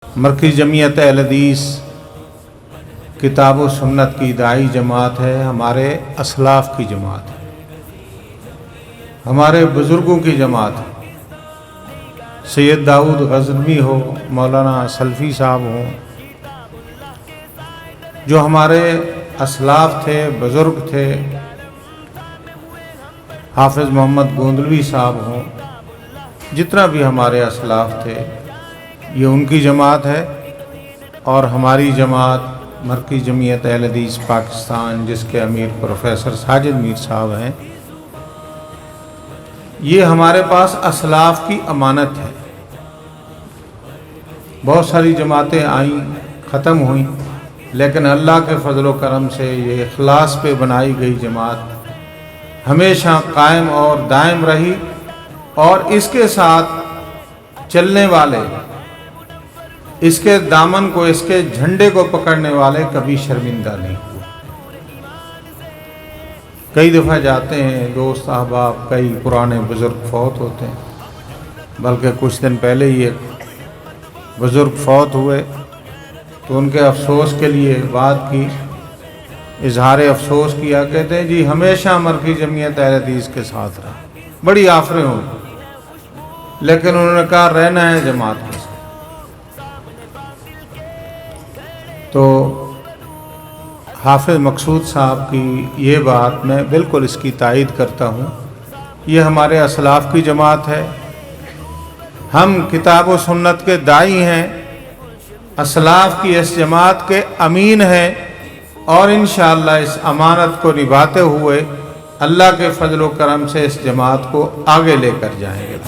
मरकज़ जमीयत अहल हदीस किताब व सुन्नत की दाई जमात है, हमारे असलाफ़ की जमात है, हमारे बुज़ुर्गों की जमात है। सैयद दाऊद ग़ज़नवी हो, मौलाना सल्फ़ी साहब हों, जो हमारे असलाफ़ थे, बुज़ुर्ग थे, हाफ़िज़ मोहम्मद गोंदलवी साहब हों, जितना भी हमारे असलाफ़ थे, ये उनकी जमात है। और हमारी जमात मरकज़ जमीयत अहल हदीस पाकिस्तान, जिसके अमीर प्रोफेसर साजिद मीर साहब हैं, ये हमारे पास असलाफ़ की अमानत है। बहुत सारी जमातें आईं, ख़त्म हुई, लेकिन अल्लाह के फ़ज़ल व करम से ये इखलास पे बनाई गई जमात हमेशा कायम और दायम रही, और इसके साथ चलने वाले, इसके दामन को, इसके झंडे को पकड़ने वाले कभी शर्मिंदा नहीं हुए। कई दफ़ा जाते हैं दोस्त अहबाब, कई पुराने बुज़ुर्ग फौत होते हैं, बल्कि कुछ दिन पहले ही एक बुज़ुर्ग फौत हुए, तो उनके अफसोस के लिए बात की, इजहार अफसोस किया, कहते हैं जी हमेशा मरकज़ जमीयत अहल हदीस के साथ रहा, बड़ी आफरें हों, लेकिन उन्होंने कहा रहना है जमात के साथ। तो हाफ़िज़ मकसूद साहब की ये बात मैं बिल्कुल इसकी तायीद करता हूँ। ये हमारे असलाफ़ की जमात है, हम किताब व सुन्नत के दाई हैं, असलाफ़ की इस जमात के अमीन हैं, और इंशाअल्लाह इस अमानत को निभाते हुए अल्लाह के फ़ज़ल व करम से इस जमात को आगे लेकर जाएंगे।